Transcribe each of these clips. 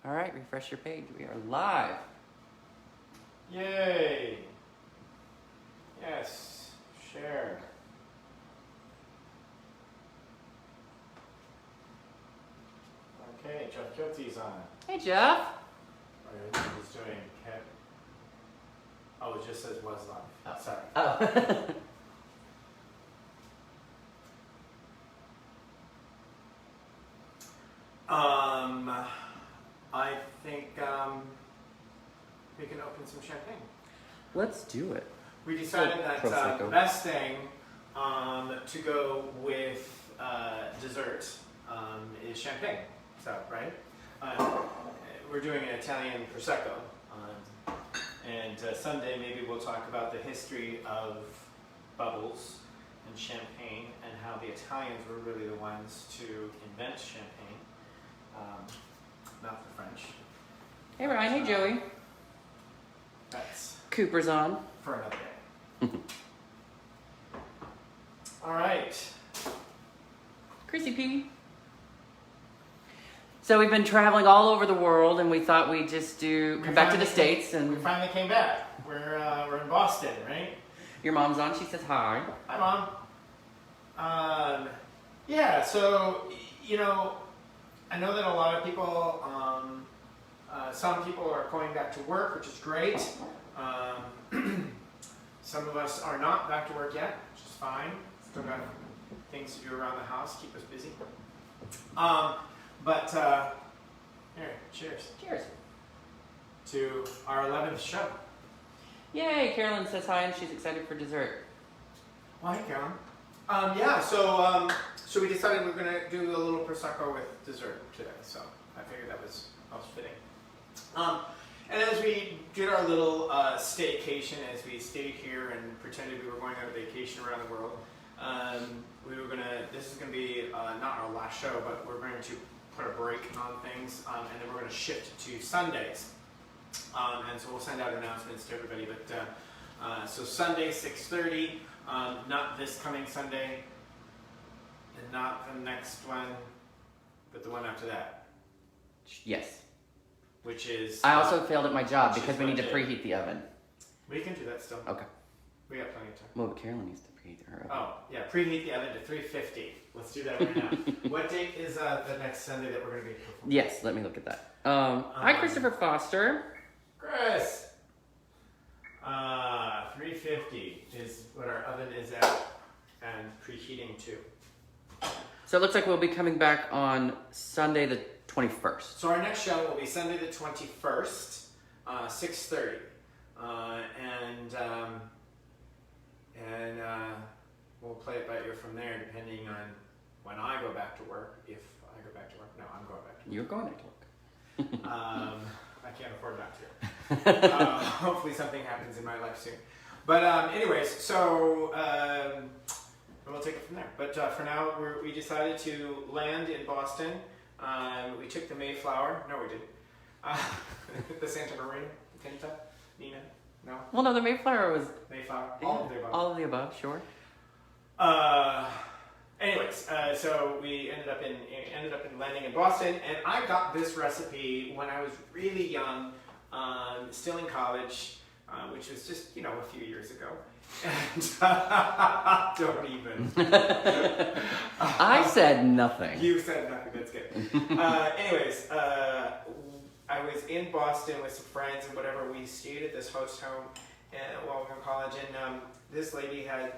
All right, refresh your page. We are live. Yay! Yes, share. Okay, Jeff Kilty's on. Hey, Jeff. Oh, he's doing head. Oh, it just says was live. Oh. Sorry. Oh. I think we can open some champagne. Let's do it. We decided that the best thing to go with dessert is champagne. So, right? We're doing an Italian Prosecco. And someday maybe we'll talk about the history of bubbles and champagne and how the Italians were really the ones to invent champagne, not the French. Hey, Ryan. Hey, Joey. That's Cooper's on. for another day. All right. Chrissy P. So we've been traveling all over the world, and we thought we'd just come back to the States. We And finally came back. We're in Boston, right? your mom's on. She says hi. Hi, Mom. Yeah, so, you know, I know that a lot of people, some people are going back to work, which is great. Some of us are not back to work yet, which is fine. Still got things to do around the house, keep us busy. But here, cheers Cheers. to our 11th show. Yay, Carolyn says hi, and she's excited for dessert. Well, hey, Karen. Yeah, so we decided we're going to do a little Prosecco with dessert today, so I figured that was most fitting. And as we did our little staycation, as we stayed here and pretended we were going on a vacation around the world, this is going to be not our last show, but we're going to put a break on things, and then we're going to shift to Sundays. And so we'll send out announcements to everybody, but so Sunday, 6:30, not this coming Sunday, and not the next one, but the one after that, Yes. which is... I also failed at my job which is because we need to Monday. preheat the oven. We can do that still. Okay. We got plenty of time. Well, Carolyn needs to preheat her oven. Oh, yeah, preheat the oven to 350. Let's do that right now. What date is the next Sunday that we're going to be performing? Yes, let me look at that. Hi, Christopher Foster. Chris! 350 is what our oven is at, and preheating too. So it looks like we'll be coming back on Sunday the 21st. So our next show will be Sunday the 21st, 6:30. And we'll play it by ear from there, depending on when I go back to work. If I go back to work. No, I'm going back to work. You're going to work. I can't afford not to. Hopefully something happens in my life soon. But anyways, so we'll take it from there. But for now, we decided to land in Boston. We took the Mayflower. No, we didn't. The Santa Marina, the Pinta, Nina. No, Well, no, the Mayflower was Mayflower. All of the above. all of the above, sure. Anyways, so we ended up in landing in Boston, and I got this recipe when I was really young, still in college, which was just a few years ago. And don't even. I said nothing. You said nothing. That's good. Anyways, I was in Boston with some friends and whatever. We stayed at this host home while we were in college, and this lady had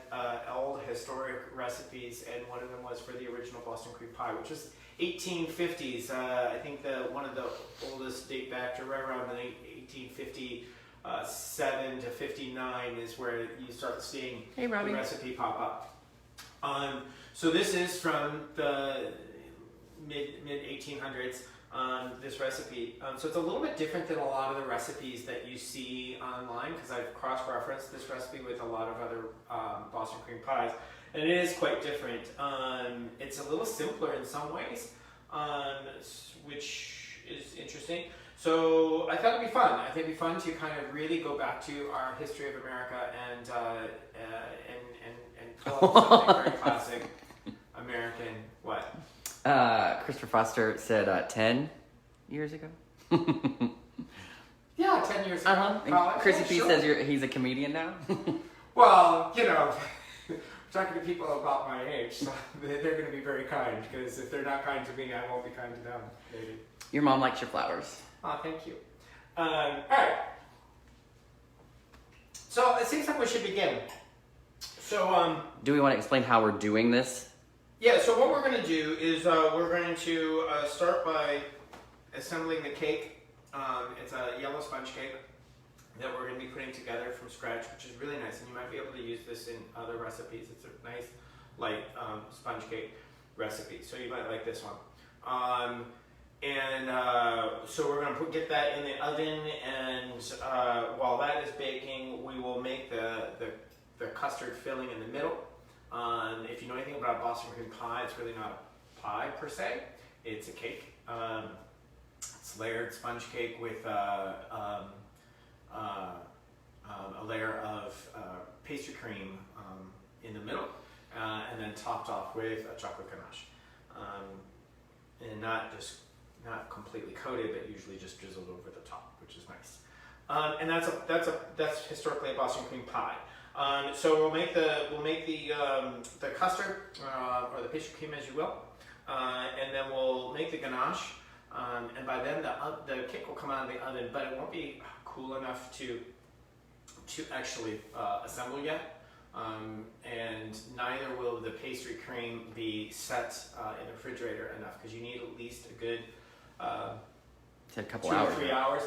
old historic recipes, and one of them was for the original Boston cream pie, which was 1850s. I think one of the oldest date back to right around the 1857 to 59 is where you start seeing Hey, the Robbie. recipe pop up. So this is from the mid 1800s. This recipe. So it's a little bit different than a lot of the recipes that you see online, because I've cross-referenced this recipe with a lot of other Boston cream pies, and it is quite different. It's a little simpler in some ways, which is interesting. So I thought it'd be fun. I think it'd be fun to kind of really go back to our history of America and pull up something very classic American. What? Christopher Foster said 10 years ago. Yeah, 10 years ago. College. Chrissy Yeah, P sure. says he's a comedian now. Well, talking to people about my age, so they're going to be very kind, because if they're not kind to me, I won't be kind to them, maybe. Your mom likes your flowers. Oh, thank you. All right. So it seems like we should begin. So, Do we want to explain how we're doing this? yeah, so what we're going to do is we're going to start by assembling the cake. It's a yellow sponge cake that we're going to be putting together from scratch, which is really nice. And you might be able to use this in other recipes. It's a nice, light sponge cake recipe. So you might like this one. So we're going to get that in the oven, and while that is baking, we will make the custard filling in the middle. If you know anything about Boston cream pie, it's really not a pie per se. It's a cake. It's layered sponge cake with a layer of pastry cream in the middle, and then topped off with a chocolate ganache, and not completely coated, but usually just drizzled over the top, which is nice. And that's historically a Boston cream pie. So we'll make the custard or the pastry cream, as you will, and then we'll make the ganache. And by then the cake will come out of the oven, but it won't be cool enough to actually assemble yet. And neither will the pastry cream be set in the refrigerator enough, because you need at least a good It's a couple 2 hours. or 3 hours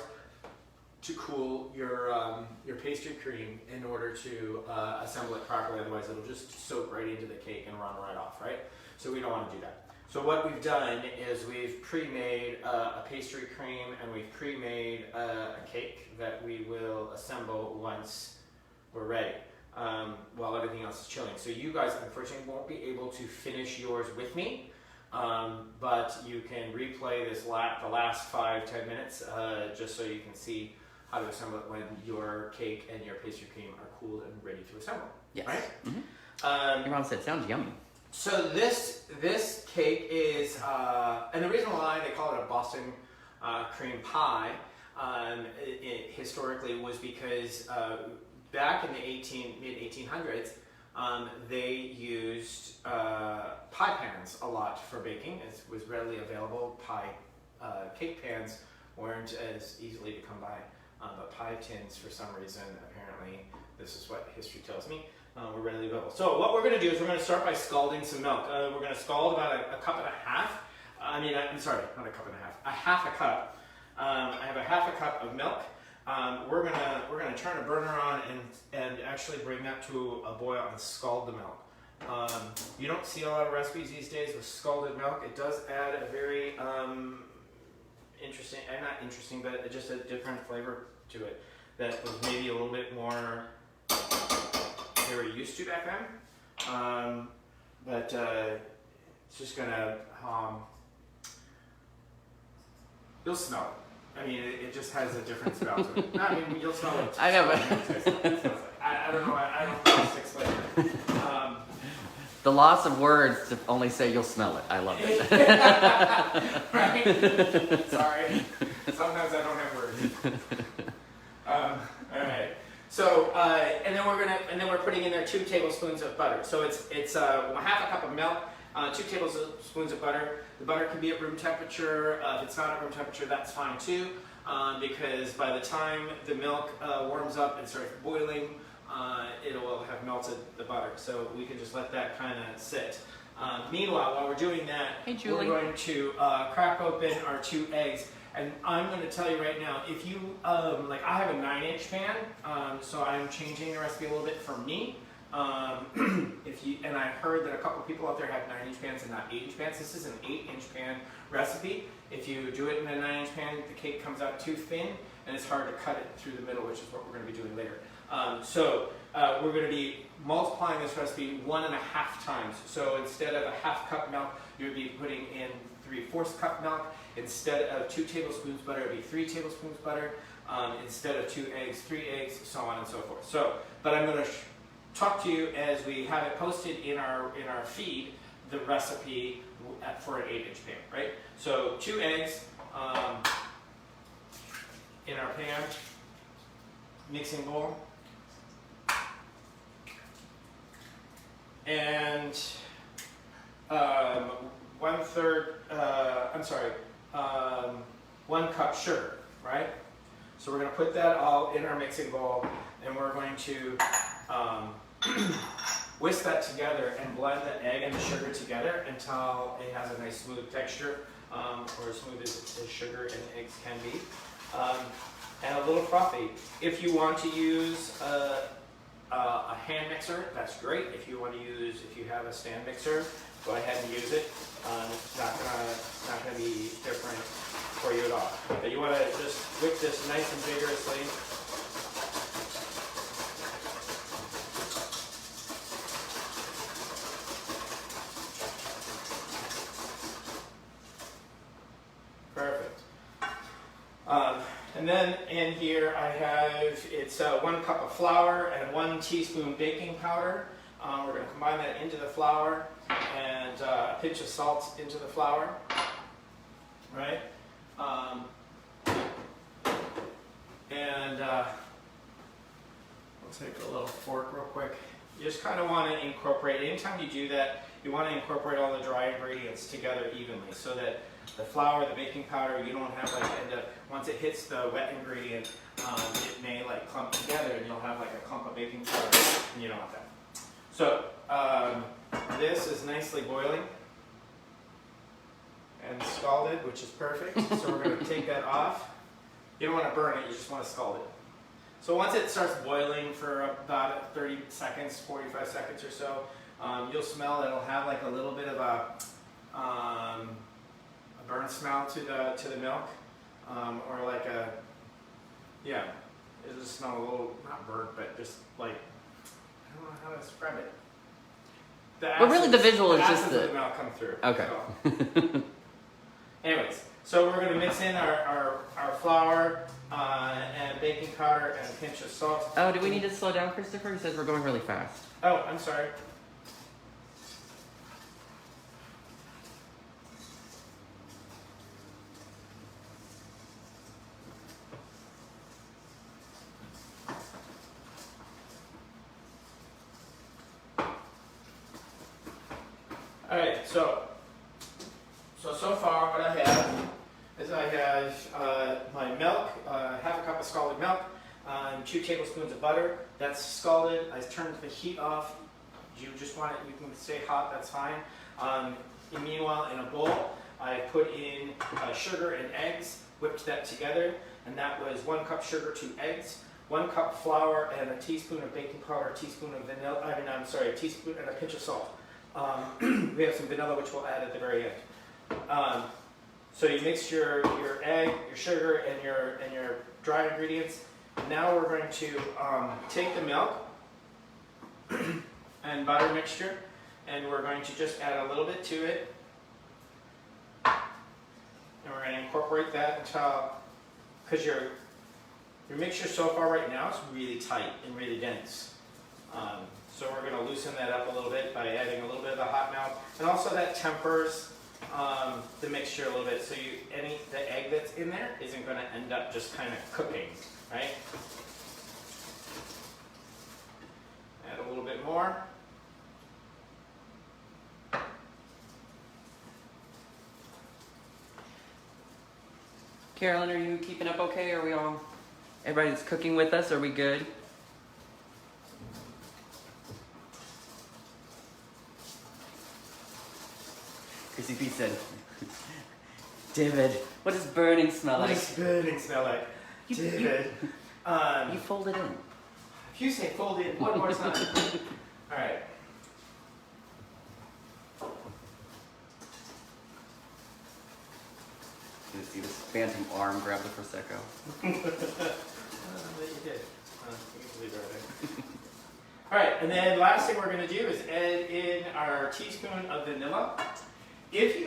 to cool your pastry cream in order to assemble it properly. Otherwise, it'll just soak right into the cake and run right off, right? So we don't want to do that. So what we've done is we've pre-made a pastry cream, and we've pre-made a cake that we will assemble once we're ready, while everything else is chilling. So you guys, unfortunately, won't be able to finish yours with me, but you can replay the last 5-10 minutes, just so you can see how to assemble it when your cake and your pastry cream are cooled and ready to assemble. Yes. Right? Mm-hmm. Your mom said, sounds yummy. So this cake is, and the reason why they call it a Boston cream pie, historically, was because back in the mid-1800s, they used pie pans a lot for baking. It was readily available. Cake pans weren't as easily to come by, but pie tins, for some reason, apparently, this is what history tells me, were readily available. So what we're going to do is we're going to start by scalding some milk. We're going to scald about a cup and a half. I'm sorry, not a cup and a half. A half a cup. I have a half a cup of milk. We're gonna turn a burner on and actually bring that to a boil and scald the milk. You don't see a lot of recipes these days with scalded milk. It does add a very interesting, and not interesting, but just a different flavor to it that was maybe a little bit more they were used to back then. But it's just gonna, you'll smell it. I mean, it just has a different smell to it. I mean, you'll smell it. I know, but I don't know. I don't know how to explain it. the loss of words to only say you'll smell it. I love it. Right? Sorry. Sometimes I don't have words. All right. So, and then we're putting in there 2 tablespoons of butter. So it's half a cup of milk, 2 tablespoons of butter. The butter can be at room temperature. If it's not at room temperature, that's fine too, because by the time the milk warms up and starts boiling, it will have melted the butter. So we can just let that kind of sit. Meanwhile, while we're doing that, Hey, Julie. we're going to crack open our 2 eggs. And I'm going to tell you right now, if you, I have a 9-inch pan, so I'm changing the recipe a little bit for me. And I heard that a couple people out there have 9-inch pans and not 8-inch pans. This is an 8-inch pan recipe. If you do it in a 9-inch pan, the cake comes out too thin, and it's hard to cut it through the middle, which is what we're going to be doing later. We're going to be multiplying this recipe 1.5 times. So instead of a half cup milk, you would be putting in 3/4 cup milk. Instead of 2 tablespoons butter, it would be 3 tablespoons butter. Instead of 2 eggs, 3 eggs, so on and so forth. But I'm going to talk to you as we have it posted in our feed, the recipe for an 8-inch pan, right? So 2 eggs, pan mixing bowl. And 1 cup sugar, right? So we're going to put that all in our mixing bowl, and we're going to whisk that together and blend the egg and the sugar together until it has a nice smooth texture, or as smooth as sugar and eggs can be, and a little frothy. If you want to use a hand mixer, that's great. If you have a stand mixer, go ahead and use it. It's not gonna be different for you at all. But you want to just whip this nice and vigorously. Perfect. And then in here I have, it's 1 cup of flour and 1 teaspoon baking powder. We're going to combine that into the flour, and a pinch of salt into the flour, right? We'll take a little fork real quick. You just kind of want to incorporate, anytime you do that, you want to incorporate all the dry ingredients together evenly, so that the flour, the baking powder, you don't have like, once it hits the wet ingredient, it may like clump together and you'll have like a clump of baking powder, and you don't want that. So this is nicely boiling and scalded, which is perfect. So we're going to take that off. You don't want to burn it, you just want to scald it. So once it starts boiling for about 30 seconds, 45 seconds or so, you'll smell it'll have like a little bit of a burnt smell to the milk, or like it'll just smell a little, not burnt, but just like, I don't know how to describe it. But really the visual is just the milk come through. Okay. So. Anyways, so we're going to mix in our flour and baking powder and a pinch of salt. Oh, do we need to slow down, Christopher? He says we're going really fast. Oh, I'm sorry. Alright, so far what I have is I have my milk, half a cup of scalded milk, 2 tablespoons of butter. That's scalded. I turned the heat off. You just want it, you can stay hot, that's fine. Meanwhile, in a bowl, I put in sugar and eggs, whipped that together, and that was 1 cup sugar, 2 eggs, 1 cup flour, and a teaspoon of baking powder, a teaspoon of vanilla, a teaspoon and a pinch of salt. We have some vanilla, which we'll add at the very end. So you mix your egg, your sugar, and your dry ingredients. Now we're going to take the milk and butter mixture, and we're going to just add a little bit to it. And we're going to incorporate that until, because your mixture so far right now is really tight and really dense. So we're going to loosen that up a little bit by adding a little bit of the hot milk, and also that tempers the mixture a little bit. So the egg that's in there isn't going to end up just kind of cooking, right? Add a little bit more. Carolyn, are you keeping up okay? Are we all, everybody's cooking with us? Are we good? Chrissy P said, David, what does burning smell like? What does burning smell like? David. You fold it in. If you say fold it one more time. All right. You see this phantom arm grab the Prosecco. You did. You can leave it right there. All right, and then last thing we're going to do is add in our teaspoon of vanilla. If you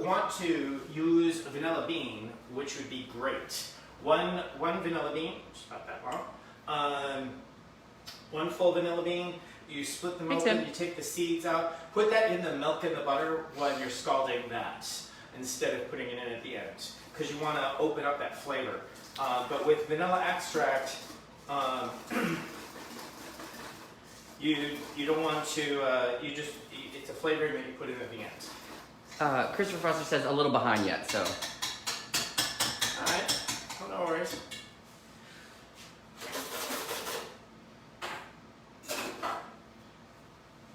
want to use a vanilla bean, which would be great, one vanilla bean, which is not that long, 1 full vanilla bean, you split them open, you take the seeds out, put that in the milk and the butter when you're scalding that, instead of putting it in at the end. because you want to open up that flavor. But with vanilla extract, you don't want to, it's a flavoring that you put in at the end. Christopher Foster says a little behind yet, so. Alright, well, no worries.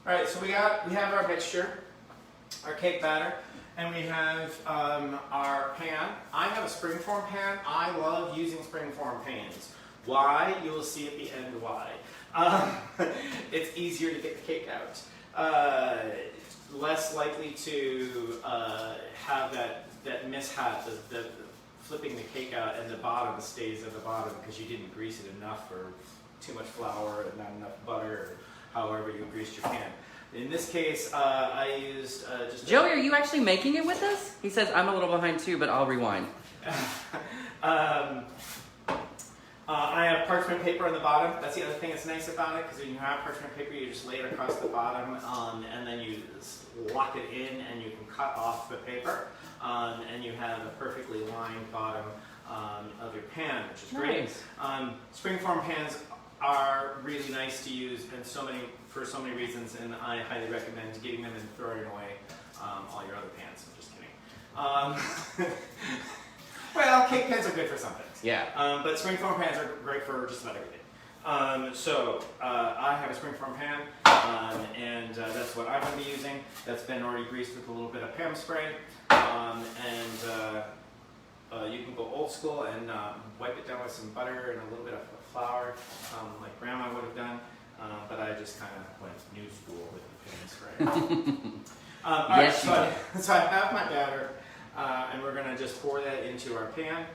Alright, so we have our mixture, our cake batter, and we have our pan. I have a springform pan. I love using springform pans. Why? You will see at the end why. It's easier to get the cake out. Less likely to have that mishap, the flipping the cake out and the bottom stays at the bottom because you didn't grease it enough, or too much flour and not enough butter, or however you greased your pan. In this case, I used just... Joey, are you actually making it with us? He says, I'm a little behind too, but I'll rewind. I have parchment paper on the bottom. That's the other thing that's nice about it, because when you have parchment paper, you just lay it across the bottom, and then you lock it in, and you can cut off the paper, and you have a perfectly lined bottom of your pan, which is great. Nice. Springform pans are really nice to use for so many reasons, and I highly recommend getting them and throwing away all your other pans. I'm just kidding. Well, cake pans are good for some things. Yeah. But springform pans are great for just about everything. So I have a springform pan, and that's what I'm going to be using. That's been already greased with a little bit of Pam spray, and you can go old school and wipe it down with some butter and a little bit of flour, like Grandma would have done. But I just kind of went new school with the Pam spray. Yes, right, so I have my batter, and we're going to just pour that into our pan.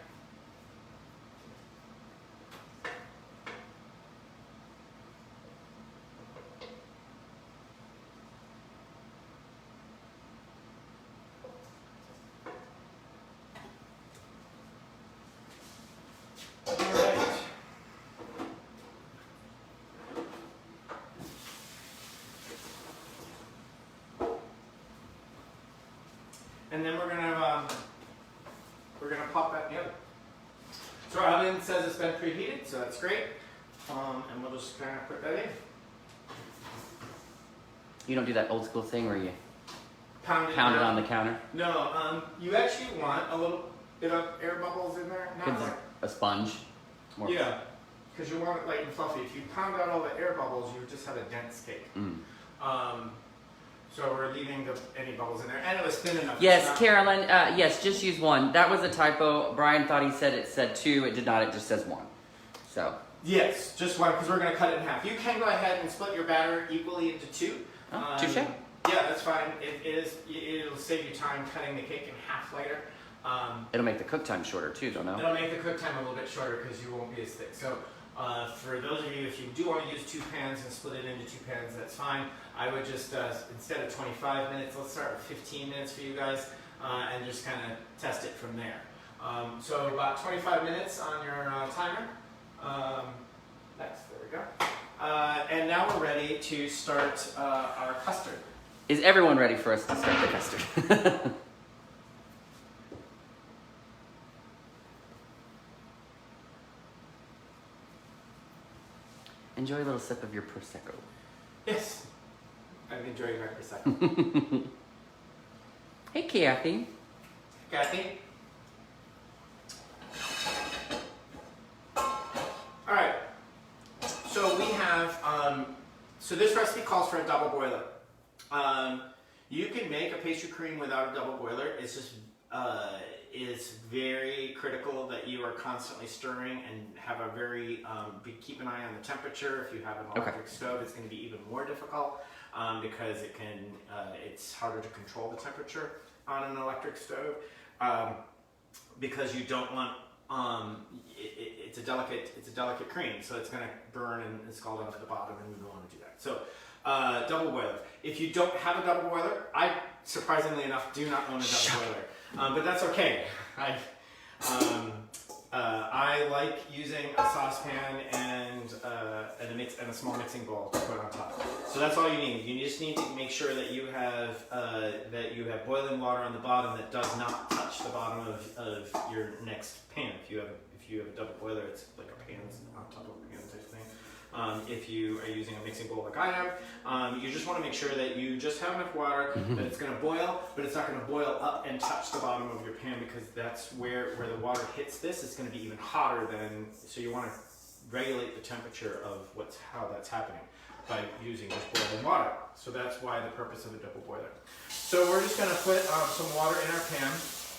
And then we're gonna pop that in the oven. So our oven says it's been preheated, so that's great. And we'll just kind of put that in. You don't do that old school thing where you Pound it on the counter? No, you actually want a little bit of air bubbles in there. Not like, a sponge? More. Yeah, because you want it light and fluffy. If you pound out all the air bubbles, you would just have a dense cake. So we're leaving any bubbles in there, and it was thin enough. Yes, Carolyn, yes, just use one. That was a typo. Brian thought it said two. It did not. It just says one. So. Yes, just one, because we're going to cut it in half. You can go ahead and split your batter equally into two. Touche. Yeah, that's fine. It'll save you time cutting the cake in half later. It'll make the cook time shorter too, don't know? It'll make the cook time a little bit shorter because you won't be as thick. So for those of you, if you do want to use two pans and split it into two pans, that's fine. I would just, instead of 25 minutes, let's start with 15 minutes for you guys, and just kind of test it from there. So about 25 minutes on your timer. Next, there we go. And now we're ready to start our custard. Is everyone ready for us to start the custard? Enjoy a little sip of your Prosecco. Yes, I'm enjoying my Prosecco. Hey, Kathy. Kathy? All right, so we have, so this recipe calls for a double boiler. You can make a pastry cream without a double boiler. It's just, it's very critical that you are constantly stirring and have a very, keep an eye on the temperature. If you have an electric stove, it's going to be even more difficult because it's harder to control the temperature on an electric stove because you don't want, it's a delicate cream, so it's going to burn and scald off the bottom, and we don't want to do that. So double boiler. If you don't have a double boiler, I surprisingly enough do not own a double boiler, but that's okay. I I like using a saucepan and a small mixing bowl to put on top. So that's all you need. You just need to make sure that you have boiling water on the bottom that does not touch the bottom of your next pan. If you have a double boiler, it's like a pan on top of a pan type of thing. If you are using a mixing bowl like I am, you just want to make sure that you just have enough water that it's going to boil, but it's not going to boil up and touch the bottom of your pan, because that's where the water hits this. It's going to be even hotter than, so you want to regulate the temperature of how that's happening by using just boiling water. So that's why the purpose of a double boiler. So we're just going to put some water in our pan,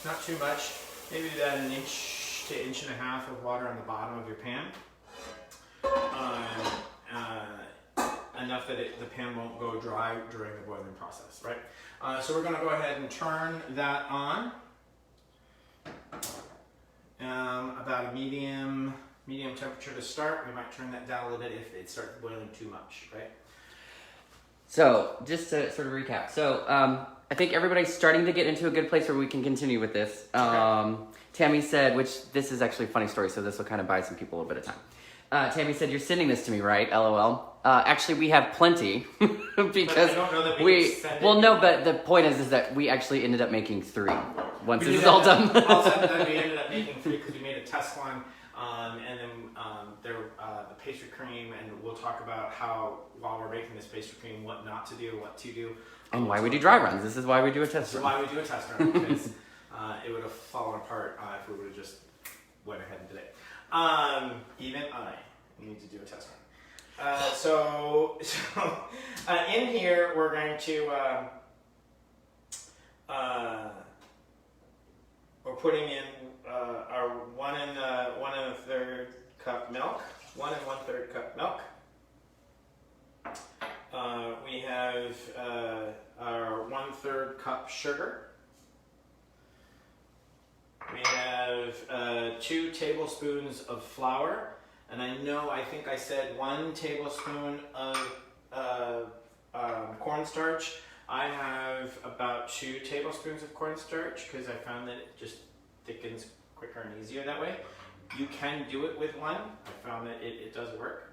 not too much, maybe about an inch to inch and a half of water on the bottom of your pan. Enough that the pan won't go dry during the boiling process, right? So we're going to go ahead and turn that on. About a medium temperature to start. We might turn that down a little bit if it starts boiling too much, right? So just to sort of recap. So I think everybody's starting to get into a good place where we can continue with this. Okay. Tammy said, which this is actually a funny story, so this will kind of buy some people a little bit of time. Tammy said, "You're sending this to me, right? LOL." Actually, we have plenty because I don't know that but the point is that we actually ended up making 3 once this is all done. We ended up making 3 because we made a test one, and then the pastry cream, and we'll talk about how while we're making this pastry cream, what not to do, what to do, and why we do dry runs. This is why we do a test run. Why we do a test run, because it would have fallen apart if we would have just went ahead and did it. Even I need to do a test run. So in here we're going to we're putting in our 1 1/3 cup milk, 1 1/3 cup milk. We have our 1/3 cup sugar. We have 2 tablespoons of flour, and I think I said 1 tablespoon of cornstarch. I have about 2 tablespoons of cornstarch because I found that it just thickens quicker and easier that way. You can do it with 1. I found that it does work,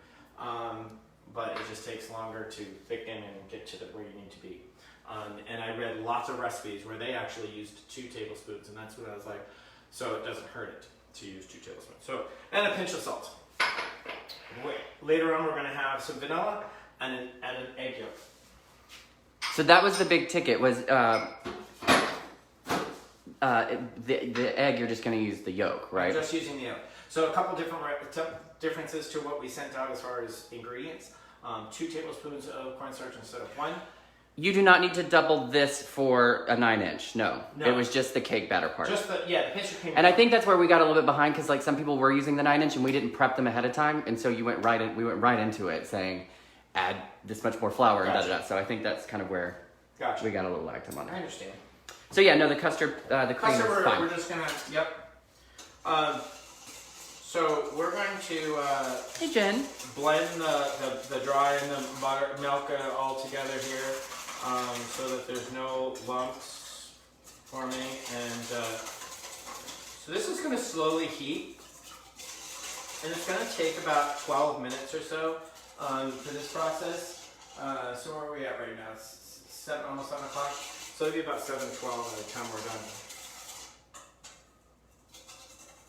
but it just takes longer to thicken and get to where you need to be. And I read lots of recipes where they actually used 2 tablespoons, and that's what I was like. So it doesn't hurt it to use 2 tablespoons. So, and a pinch of salt. Later on, we're going to have some vanilla and an egg yolk. So that was the big ticket. Was the egg? You're just going to use the yolk, right? I'm just using the yolk. So a couple different differences to what we sent out as far as ingredients. 2 tablespoons of cornstarch instead of 1. You do not need to double this for a 9-inch. No, it was just the cake batter part. Just the pastry cream. And I think that's where we got a little bit behind, because like some people were using the 9-inch and we didn't prep them ahead of time, and so we went right into it saying, add this much more flour and da da da. So I think that's kind of where we got a little lag time on that. I understand. So yeah, no, the custard, the cream is fine. We're just gonna so we're going to hey Jen, blend the dry and the butter milk all together here. So that there's no lumps forming, and so this is going to slowly heat, and it's going to take about 12 minutes or so for this process. So where are we at right now? It's almost 7 o'clock. So it'll be about 7:12 by the time we're done.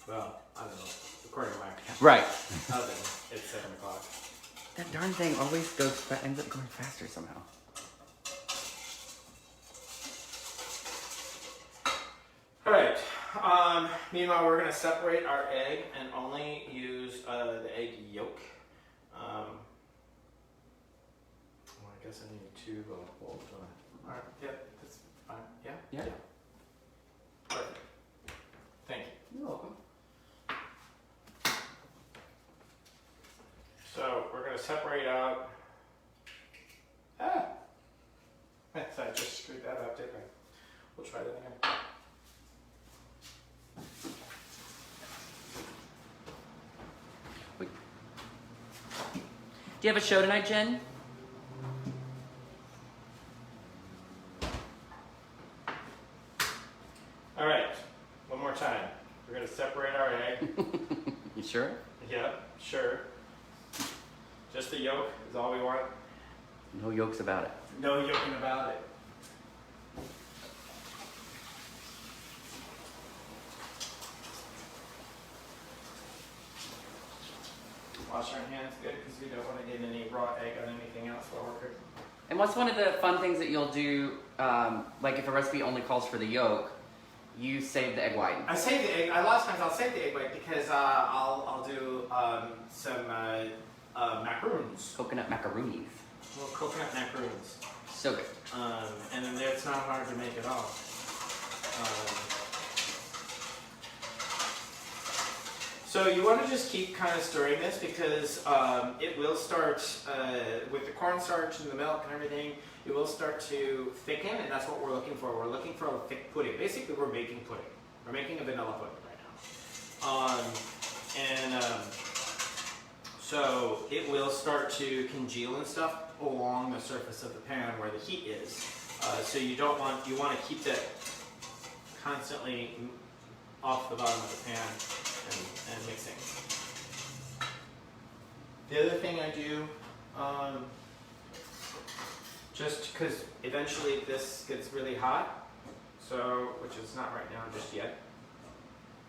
Well, I don't know. According to my right. oven, it's 7 o'clock. That darn thing always ends up going faster somehow. All right. Meanwhile, we're going to separate our egg and only use the egg yolk. Well, I guess I need 2 bowls. All right. Yeah, that's fine. Yeah. Perfect. Thank you. You're welcome. So we're going to separate out. I just screwed that up, didn't I? We'll try that again. Do you have a show tonight, Jen? All right, one more time. We're going to separate our egg. You sure? Yeah, sure. Just the yolk is all we want. No yolks about it. No yolking about it. Wash our hands good because we don't want to get any raw egg on anything else while we're cooking. And what's one of the fun things that you'll do, like if a recipe only calls for the yolk, you save the egg white? I save the egg. A lot of times I'll save the egg white because I'll do some macaroons. Coconut macaroonies. Well, coconut macaroons. So good. And then it's not hard to make at all. So you want to just keep kind of stirring this because it will start, with the cornstarch and the milk and everything, it will start to thicken, and that's what we're looking for. We're looking for a thick pudding. Basically, we're making pudding. We're making a vanilla pudding right now. So it will start to congeal and stuff along the surface of the pan where the heat is. So you want to keep that constantly off the bottom of the pan and mixing. The other thing I do, just because eventually this gets really hot, so which is not right now just yet,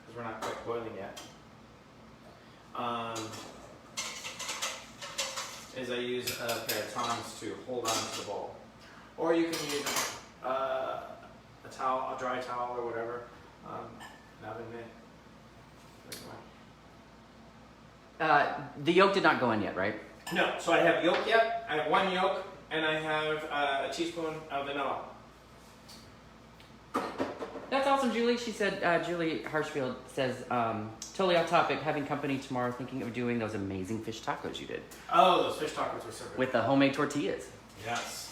because we're not quite boiling yet, is I use a pair of tongs to hold on to the bowl, or you can use a towel, a dry towel or whatever, an oven mitt. The yolk did not go in yet, right? No, so I have yolk yet, I have one yolk, and I have a teaspoon of vanilla. That's awesome, Julie. She said, Julie Harshfield says, totally off topic, having company tomorrow, thinking of doing those amazing fish tacos you did. Oh, those fish tacos were so good. With the homemade tortillas. Yes.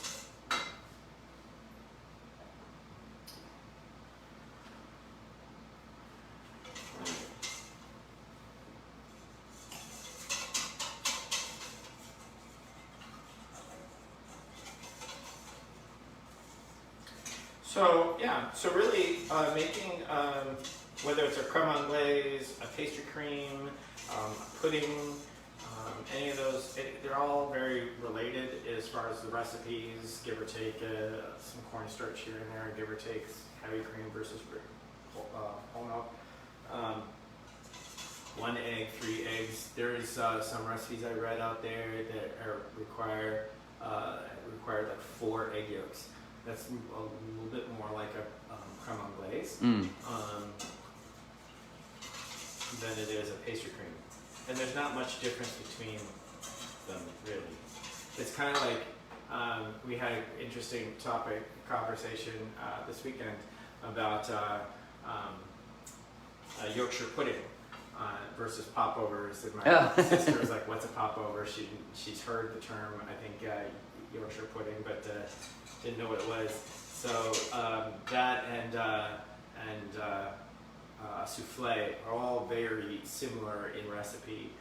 So yeah, so really making whether it's a creme anglaise, a pastry cream, a pudding, any of those, they're all very related as far as the recipes, give or take some cornstarch here and there, give or take heavy cream versus whole milk. 1 egg, 3 eggs. There's some recipes I read out there that require like 4 egg yolks. That's a little bit more like a creme anglaise than it is a pastry cream. And there's not much difference between them, really. It's kind of like we had an interesting conversation this weekend about Yorkshire pudding versus popovers. And my sister was like, "What's a popover?" She's heard the term, I think, Yorkshire pudding, but didn't know what it was. So that and souffle are all very similar in recipe.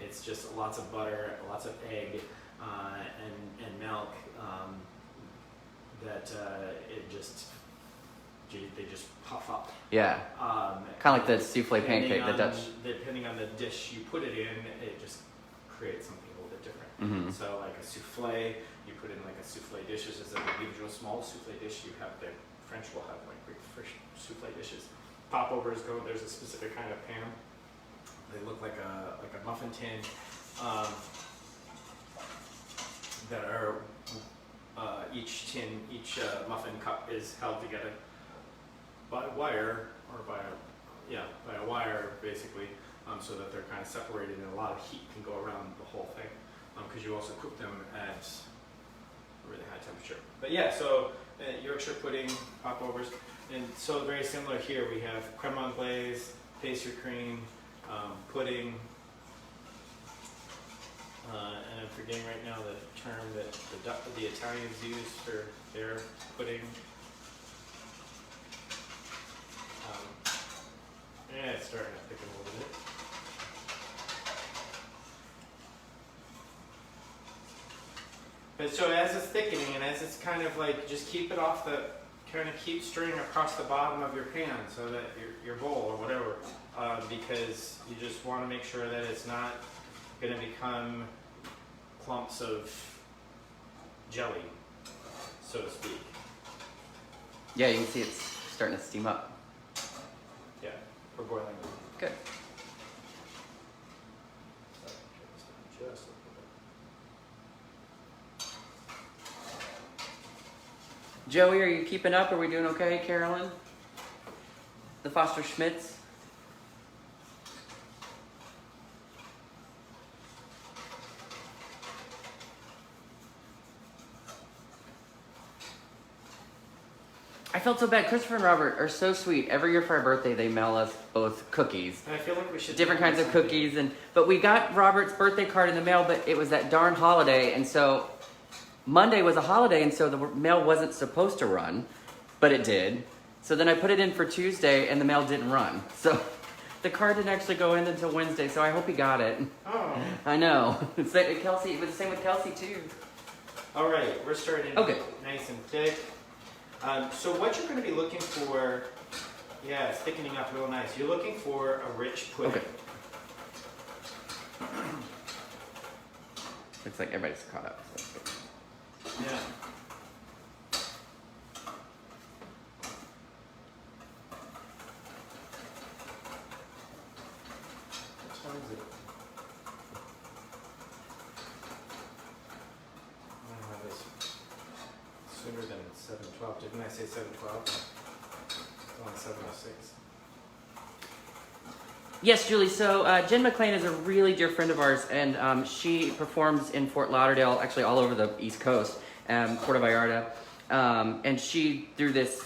It's just lots of butter, lots of egg, and milk. That they just puff up. Yeah. Kind of like the souffle pancake, the Dutch. Depending on the dish you put it in, it just creates something a little bit different. So like a souffle, you put in like a souffle dish. This is an individual small souffle dish. You have the French will have like big fresh souffle dishes. Popovers there's a specific kind of pan. They look like a muffin tin that are each muffin cup is held together by wire or by a wire basically, so that they're kind of separated and a lot of heat can go around the whole thing because you also cook them at a really high temperature. But yeah, so Yorkshire pudding, popovers, and so very similar here. We have creme anglaise, pastry cream, pudding, and I'm forgetting right now the term that the Italians use for their pudding. Yeah, it's starting to thicken a little bit. But so as it's thickening and as it's kind of like, just keep it off keep stirring across the bottom of your pan so that your bowl or whatever, because you just want to make sure that it's not going to become clumps of jelly, so to speak. Yeah, you can see it's starting to steam up. Yeah, we're boiling. Good. Just a little bit. Joey, are you keeping up? Are we doing okay, Carolyn? The Foster Schmitz? I felt so bad. Christopher and Robert are so sweet. Every year for our birthday, they mail us both cookies. And I feel like we should different kinds of cookies, but we got Robert's birthday card in the mail, but it was that darn holiday, and so Monday was a holiday, and so the mail wasn't supposed to run, but it did. So then I put it in for Tuesday, and the mail didn't run. So the card didn't actually go in until Wednesday, so I hope he got it. Oh. I know. Kelsey, it was the same with Kelsey too. All right, we're starting Okay. nice and thick. So what you're going to be looking for, yeah, it's thickening up real nice. You're looking for a rich pudding. Okay. Looks like everybody's caught up. So that's good. Yeah. What time is it? I don't have this sooner than 7:12. Didn't I say 7:12? It's on 7:06. Yes, Julie. So Jen McClain is a really dear friend of ours, and she performs in Fort Lauderdale, actually all over the East Coast, Puerto Vallarta. And she, through this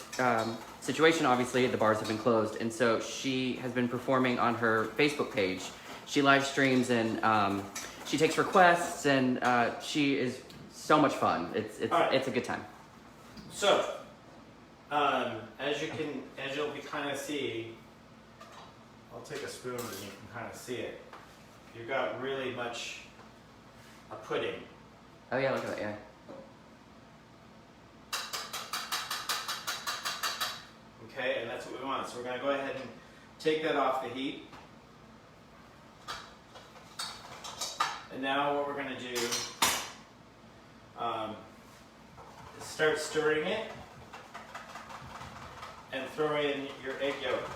situation, obviously the bars have been closed, and so she has been performing on her Facebook page. She live streams and she takes requests, and she is so much fun. It's a good time. So, as you'll be kind of see, I'll take a spoon and you can kind of see it. You've got really much a pudding. Oh yeah, look at that, yeah. Okay, and that's what we want. So we're going to go ahead and take that off the heat. And now what we're going to do is start stirring it and throw in your egg yolk.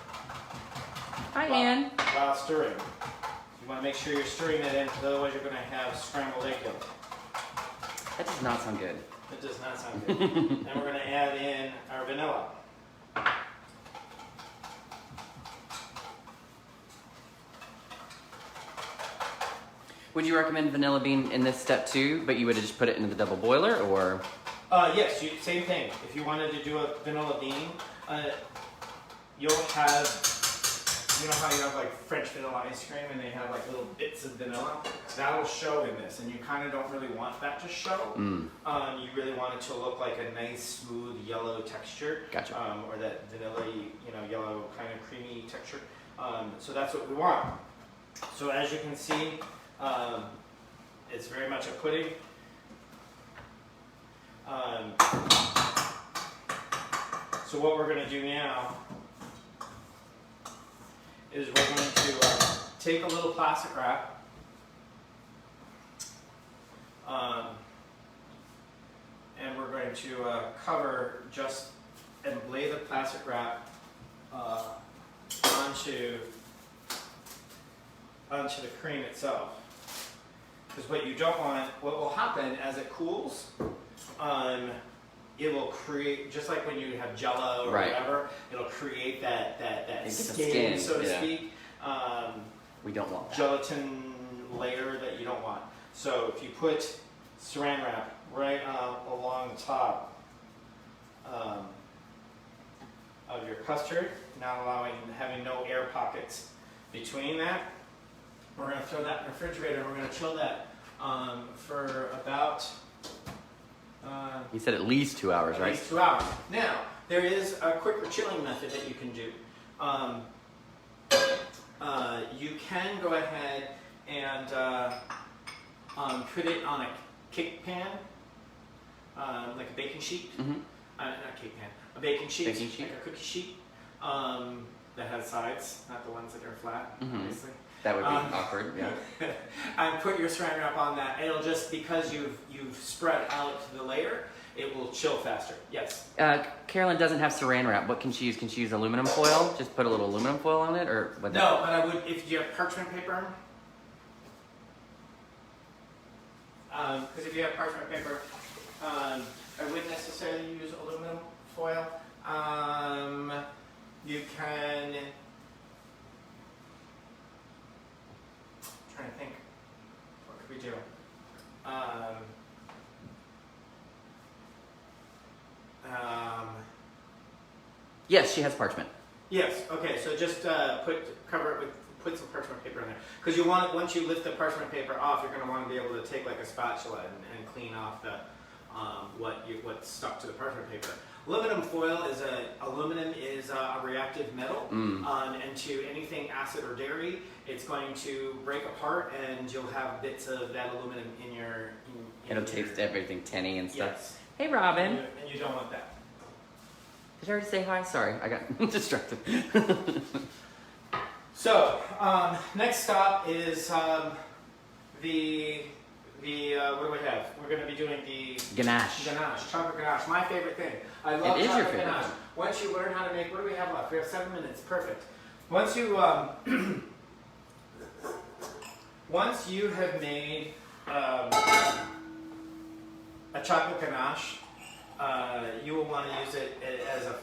Hi, Ann. While stirring. You want to make sure you're stirring that in, because otherwise you're going to have scrambled egg yolk. That does not sound good. It does not sound good. And we're going to add in our vanilla. Would you recommend vanilla bean in this step too, but you would have just put it into the double boiler, or? Yes, same thing. If you wanted to do a vanilla bean, you'll have, you know how you have like French vanilla ice cream and they have like little bits of vanilla? That'll show in this, and you kind of don't really want that to show. You really want it to look like a nice, smooth, yellow texture. Gotcha. Or that vanilla, yellow kind of creamy texture. So that's what we want. So as you can see, it's very much a pudding. So what we're going to do now is we're going to take a little plastic wrap, and we're going to cover and lay the plastic wrap onto the cream itself. Because what you don't want, what will happen as it cools, it will create, just like when you have Jell-O or whatever, it'll create that skin, so to speak. We don't want that. Gelatin layer that you don't want. So if you put saran wrap right along the top of your custard, not having no air pockets between that, we're going to throw that in the refrigerator and we're going to chill that for about... you said at least 2 hours, right? At least 2 hours. Now, there is a quicker chilling method that you can do. You can go ahead and put it on a cake pan, like a baking sheet. Mm-hmm. Not cake pan, a baking sheet, Baking sheet. like a cookie sheet. that has sides, not the ones that are flat, obviously. That would be awkward, yeah. And put your saran wrap on that. It'll just, because you've spread out the layer, it will chill faster. Yes? Carolyn doesn't have saran wrap. What can she use? Can she use aluminum foil? Just put a little aluminum foil on it? Or what? No, but I would, if you have parchment paper, because if you have parchment paper, I wouldn't necessarily use aluminum foil. You can, I'm trying to think, what could we do? Yes, she has parchment. Yes. Okay. So just cover it with, put some parchment paper in there, because you want, once you lift the parchment paper off, you're going to want to be able to take like a spatula and clean off the what's stuck to the parchment paper. Aluminum foil is a reactive metal, and to anything acid or dairy, it's going to break apart, and you'll have bits of that aluminum in your. It'll taste everything tinny and stuff. Yes. Hey, Robin. And you don't want that. Did I already say hi? Sorry, I got distracted. So, next stop is the what do we have? We're going to be doing the Ganache. Ganache, chocolate ganache. My favorite thing. I love chocolate your favorite ganache. thing. Once you learn how to make, what do we have left? We have 7 minutes. Perfect. Once you once you have made a chocolate ganache, you will want to use it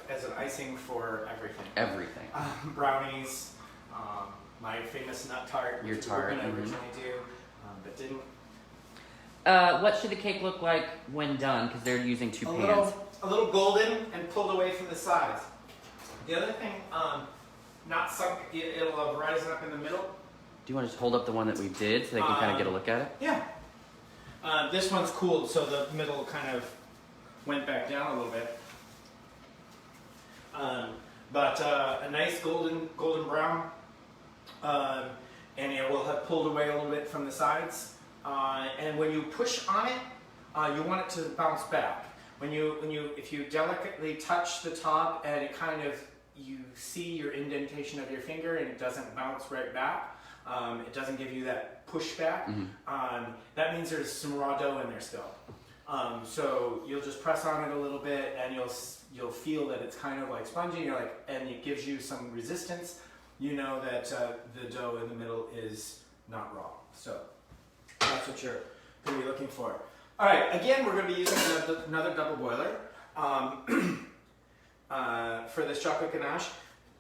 as an icing for everything. Everything. Brownies, my famous nut tart, Your which tart. we were going to originally do, but didn't. What should the cake look like when done? Because they're using two pans. A little golden and pulled away from the sides. The other thing, not sunk, it'll rise up in the middle. Do you want to just hold up the one that we did so they can kind of get a look at it? Yeah. This one's cooled, so the middle kind of went back down a little bit. But a nice golden brown, and it will have pulled away a little bit from the sides. And when you push on it, you want it to bounce back. If you delicately touch the top and it kind of, you see your indentation of your finger and it doesn't bounce right back, it doesn't give you that pushback, that means there's some raw dough in there still. So you'll just press on it a little bit and you'll feel that it's kind of like spongy, and it gives you some resistance. You know that the dough in the middle is not raw. So that's what you're going to be looking for. All right, again, we're going to be using another double boiler for this chocolate ganache.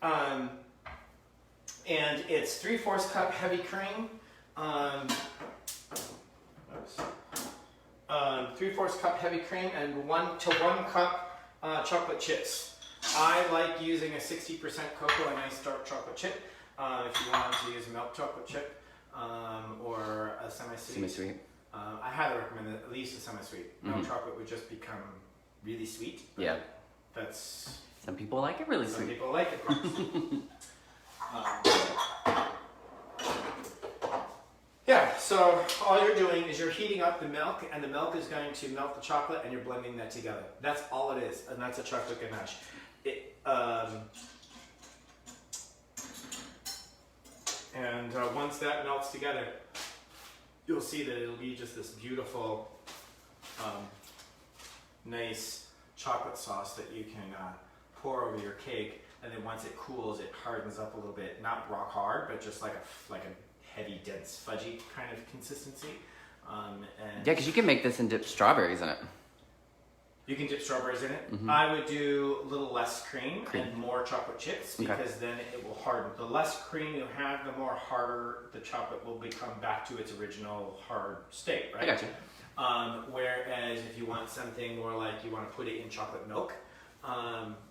And it's 3/4 cup heavy cream. 3/4 cup heavy cream and 1 cup chocolate chips. I like using a 60% cocoa, a nice dark chocolate chip. If you want to use a milk chocolate chip or a semi-sweet. Semi-sweet. I highly recommend at least a semi-sweet. Milk chocolate would just become really sweet. Yeah. That's. Some people like it really Some sweet. people like it. Yeah, so all you're doing is you're heating up the milk, and the milk is going to melt the chocolate, and you're blending that together. That's all it is, and that's a chocolate ganache. Once that melts together, you'll see that it'll be just this beautiful, nice chocolate sauce that you can pour over your cake, and then once it cools, it hardens up a little bit. Not rock hard, but just like a heavy, dense, fudgy kind of consistency. Yeah, because you can make this and dip strawberries in it. You can dip strawberries in it. I would do a little less cream and more chocolate chips, because then it will harden. The less cream you have, the more harder the chocolate will become back to its original hard state, right? I got you. Whereas if you want something more like you want to put it in chocolate milk,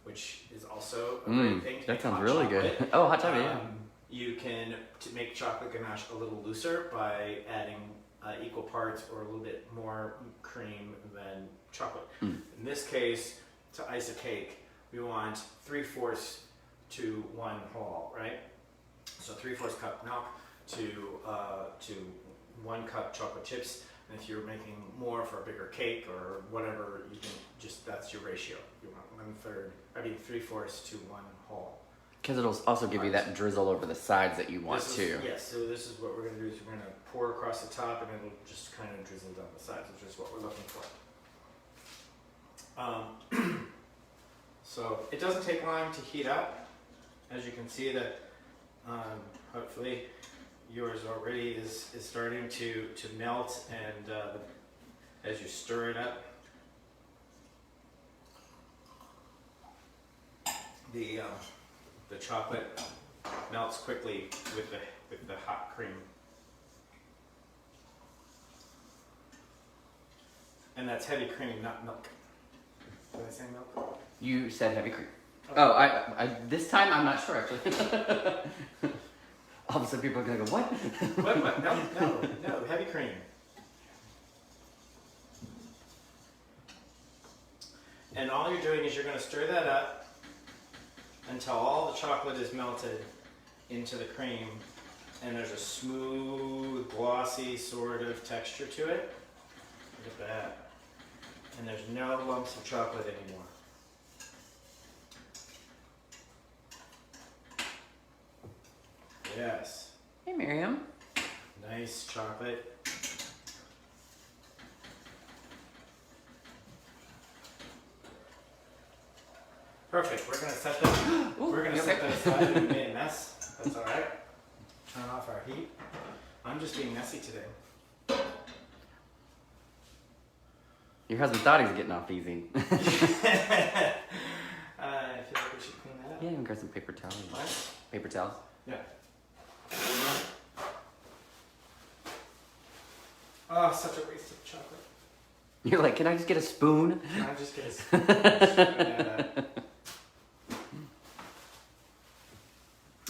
which is also a great thing to that make sounds hot really chocolate. good. Oh, hot chocolate, yeah. You can make chocolate ganache a little looser by adding equal parts or a little bit more cream than chocolate. In this case, to ice a cake, we want 3/4 to 1 whole, right? So 3/4 cup milk to 1 cup chocolate chips. And if you're making more for a bigger cake or whatever, you can just, that's your ratio. You want 3/4 to 1 whole. Because it'll also give you that drizzle over the sides that you want to. Yes, so this is what we're going to do is we're going to pour across the top and it'll just kind of drizzle down the sides, which is what we're looking for. So it doesn't take long to heat up. As you can see that hopefully yours already is starting to melt, and as you stir it up, the chocolate melts quickly with the hot cream. And that's heavy cream, not milk. Did I say milk? You said heavy cream. Oh, I this time I'm not sure actually. All of a sudden people are gonna go, what? What? No, heavy cream. And all you're doing is you're gonna stir that up until all the chocolate is melted into the cream and there's a smooth, glossy sort of texture to it. Look at that. And there's no lumps of chocolate anymore. Yes. Hey, Miriam. Nice chocolate. Perfect. We're gonna set them. We're gonna set those aside. We made a mess. That's all right. Turn off our heat. I'm just being messy today. Your husband thought he was getting off easy. I feel like we should clean that up. Yeah, and grab some paper towels. What? Paper towels. Yeah. Oh, such a waste of chocolate. You're like, can I just get a spoon? Can I just get a spoon?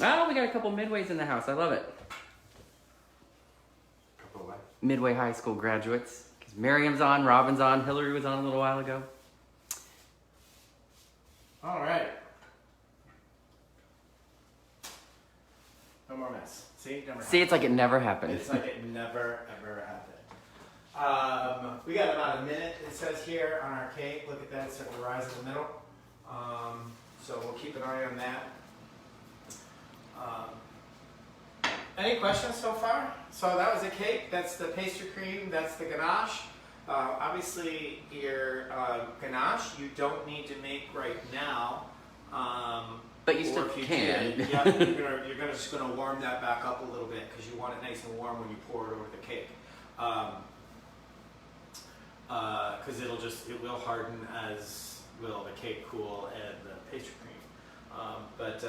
Oh, we got a couple midways in the house. I love it. Couple what? Midway High School graduates. Because Miriam's on, Robin's on, Hillary was on a little while ago. All right. No more mess. See? Never See, it's like it never happened. It's like it never, ever happened. We got about a minute, it says here, on our cake. Look at that, it's starting to rise in the middle. So we'll keep an eye on that. Any questions so far? So that was the cake, that's the pastry cream, that's the ganache. Obviously your ganache you don't need to make right now. But you still can. Yeah, you're just gonna warm that back up a little bit because you want it nice and warm when you pour it over the cake. Because it will harden as will the cake cool and the pastry cream. But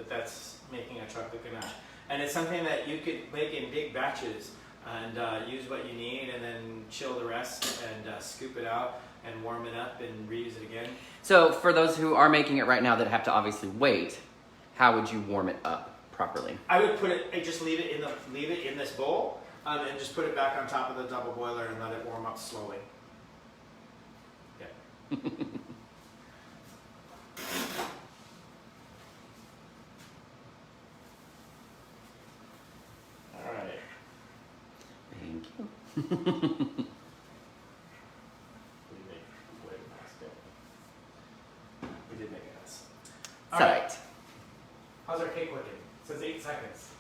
that's making a chocolate ganache. And it's something that you could make in big batches and use what you need and then chill the rest and scoop it out and warm it up and reuse it again. So for those who are making it right now that have to obviously wait, how would you warm it up properly? I would put it, just leave it in this bowl and just put it back on top of the double boiler and let it warm up slowly. Yeah. All right. Thank you. We did make a mess. All right. How's our cake looking? It says 8 seconds.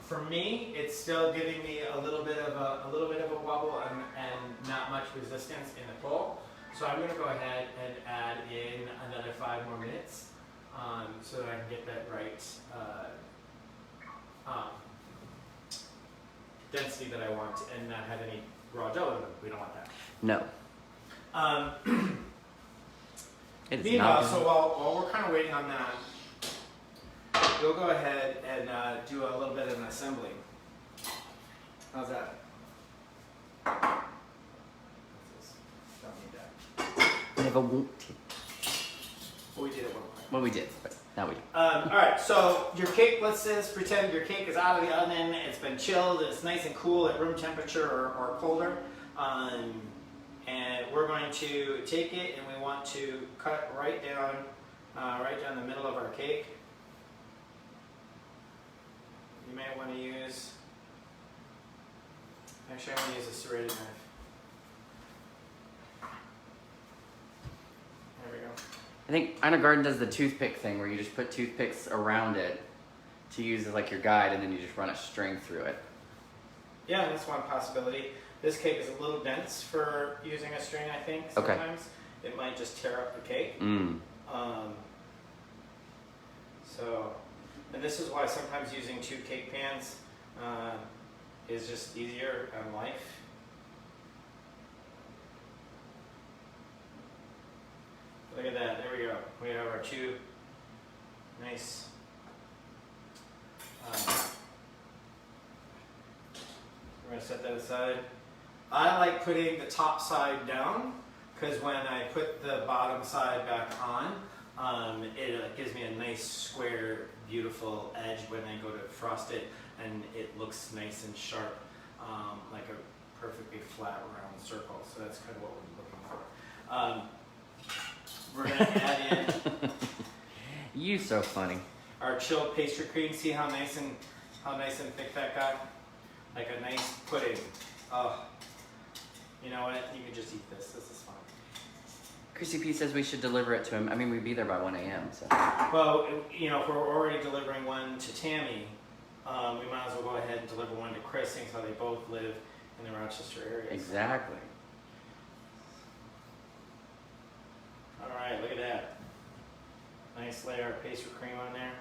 For me, it's still giving me a little bit of a wobble and not much resistance in the pull. So I'm going to go ahead and add in another 5 more minutes so that I can get that right density that I want and not have any raw dough in them. We don't want that. No. It is Meanwhile, not so while we're kind of waiting on that, we'll go ahead and do a little bit of an assembly. How's that? Don't need that. never wanted. Well, we did it one point. Well, we did, but now we do. All right, so your cake, let's just pretend your cake is out of the oven, it's been chilled, it's nice and cool at room temperature or colder. And we're going to take it and we want to cut right down the middle of our cake. You may want to use, actually I'm going to use a serrated knife. I think Ina Garden does the toothpick thing where you just put toothpicks around it to use as like your guide, and then you just run a string through it. Yeah, that's one possibility. This cake is a little dense for using a string, I think, sometimes. It might just tear up the cake. And this is why sometimes using 2 cake pans is just easier on life. Look at that, there we go. We have our 2 nice we're going to set that aside. I like putting the top side down because when I put the bottom side back on, it gives me a nice square, beautiful edge when I go to frost it, and it looks nice and sharp, like a perfectly flat round circle. So that's kind of what we're looking for. We're going to add in You so funny. our chilled pastry cream. See how nice and thick that got? Like a nice pudding. Oh, you know what? You can just eat this. This is fine. Chrissy P says we should deliver it to him. I mean, we'd be there by 1 a.m. So. Well, you know, if we're already delivering one to Tammy, we might as well go ahead and deliver one to Chris, since how they both live in the Rochester area. Exactly. All right, look at that. Nice layer of pastry cream on there.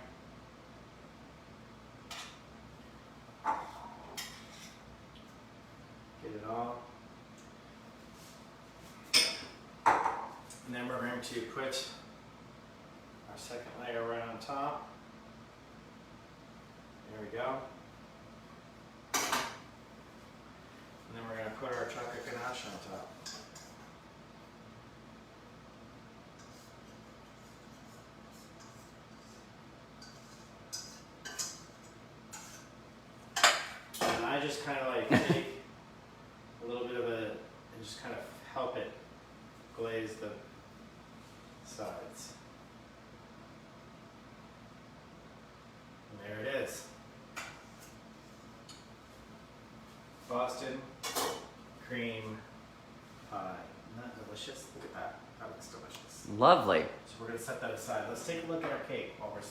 Get it all. And then we're going to put our second layer right on top. There we go. And then we're going to put our chocolate ganache on top. And I just kind of like take a little bit of and just kind of help it glaze the sides. And there it is. Boston cream pie. Isn't that delicious? Look at that. That looks delicious. Lovely. So we're going to set that aside. Let's take a look at our cake while we're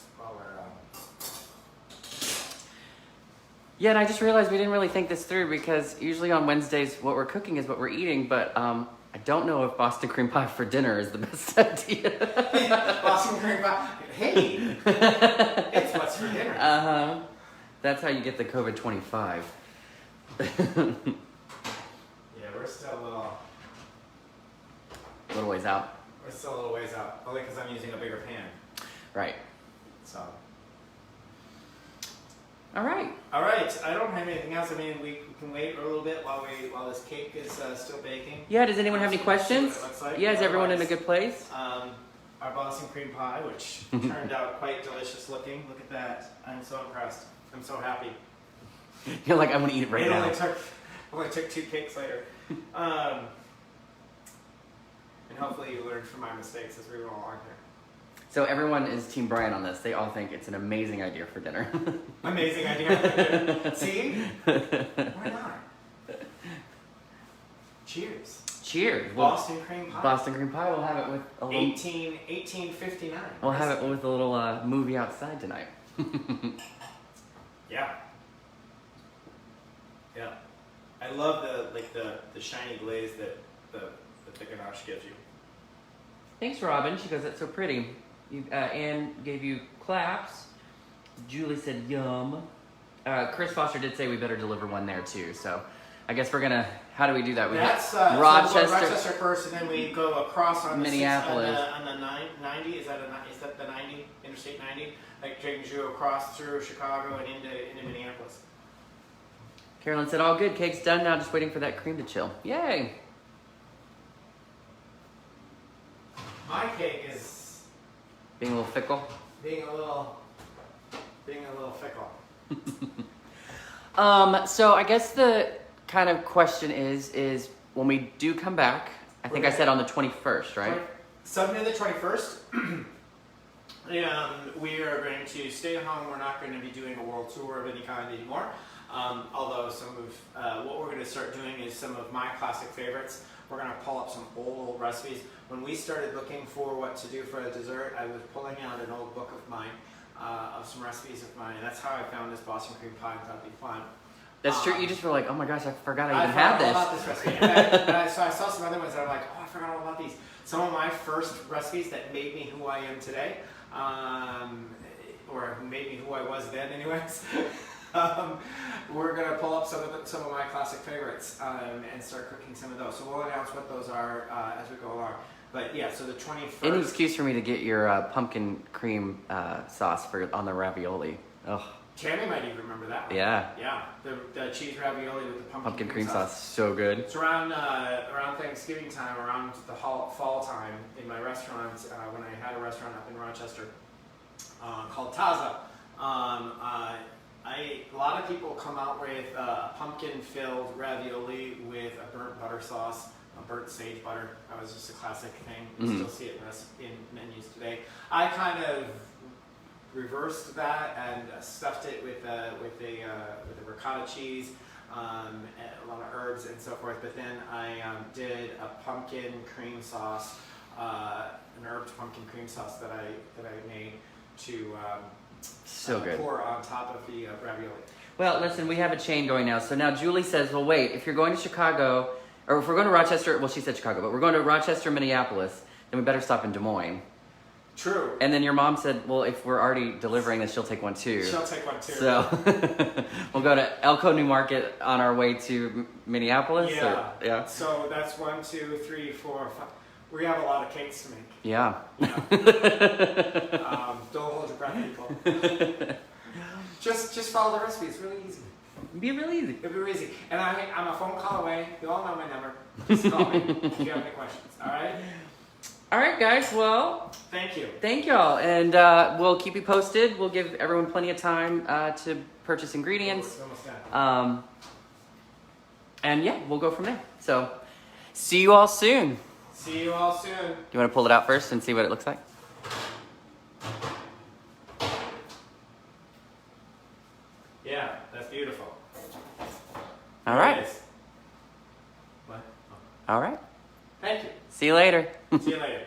Yeah, and I just realized we didn't really think this through, because usually on Wednesdays what we're cooking is what we're eating, but I don't know if Boston cream pie for dinner is the best idea. Boston cream pie. Hey, it's what's for dinner. That's how you get the COVID-25. Yeah, we're still A little ways out. We're still a little ways out, only because I'm using a bigger pan. Right. So. All right. All right. I don't have anything else. I mean, we can wait a little bit while this cake is still baking. Yeah. Does anyone have any questions? Like. Yeah. Is everyone in a good place? Our Boston cream pie, which turned out quite delicious looking. Look at that. I'm so impressed. I'm so happy. You're like, I'm gonna eat it right now. It only took 2 cakes later. And hopefully you learned from my mistakes as we went along here. So everyone is Team Brian on this. They all think it's an amazing idea for dinner. Amazing idea for dinner. See? Why not? Cheers. Cheers. Boston cream pie. Boston cream pie. We'll have it with a little. 1859. We'll have it with a little movie outside tonight. Yeah. Yeah. I love the shiny glaze that the ganache gives you. Thanks, Robin. She goes, that's so pretty. Anne gave you claps. Julie said, yum. Chris Foster did say we better deliver one there too. So I guess we're gonna. How do we do that? That's Rochester, so Rochester first, and then we go across on Minneapolis. On the 90. Is that the 90? Interstate 90? Like taking you across through Chicago and into Minneapolis. Carolyn said, all good. Cake's done now. Just waiting for that cream to chill. Yay. My cake is being a little fickle. Being a little fickle. So I guess the kind of question is when we do come back, I think I said on the 21st, right? Sunday the 21st. We are going to stay at home. We're not going to be doing a world tour of any kind anymore. Although some of what we're going to start doing is some of my classic favorites We're going to pull up some old recipes. When we started looking for what to do for a dessert, I was pulling out an old book of mine, of some recipes of mine. And that's how I found this Boston cream pie and thought it'd be fun. That's true. You just were like, oh my gosh, I forgot I even forgot had all this. about this recipe. So I saw some other ones that I'm like, oh, I forgot all about these. Some of my first recipes that made me who I am today, or made me who I was then anyways. We're going to pull up some of my classic favorites and start cooking some of those. So we'll announce what those are as we go along. But yeah, so the 21st. Any excuse for me to get your pumpkin cream sauce on the ravioli. Ugh. Tammy might even remember that one. Yeah. Yeah, the cheese ravioli with the pumpkin cream sauce. So good. It's around Thanksgiving time, around the fall time in my restaurant, when I had a restaurant up in Rochester called Taza. A lot of people come out with a pumpkin-filled ravioli with a burnt butter sauce, a burnt sage butter. That was just a classic thing. You still see it in menus today. I kind of reversed that and stuffed it with a ricotta cheese, a lot of herbs and so forth. But then I did a pumpkin cream sauce, an herbed pumpkin cream sauce that I made to so good. Pour on top of the ravioli. Well, listen, we have a chain going now. So now Julie says, well, wait, if you're going to Chicago, or if we're going to Rochester, well, she said Chicago, but we're going to Rochester, Minneapolis, then we better stop in Des Moines. True. And then your mom said, well, if we're already delivering this, she'll take one too. She'll take one too. So we'll go to Elko New Market on our way to Minneapolis? Yeah. Yeah. So that's 1, 2, 3, 4, 5. We have a lot of cakes to make. Yeah. Don't hold your breath, people. Just follow the recipe. It's really easy. It'd be really easy. It'll be really easy. And I'm a phone call away. You all know my number. Just call me if you have any questions. All right? All right, guys. Well, thank you. Thank y'all. And we'll keep you posted. We'll give everyone plenty of time to purchase ingredients. And yeah, we'll go from there. So, see you all soon. See you all soon. Do you want to pull it out first and see what it looks like? Yeah, that's beautiful. All right. What? All right. Thank you. See you later. See you later.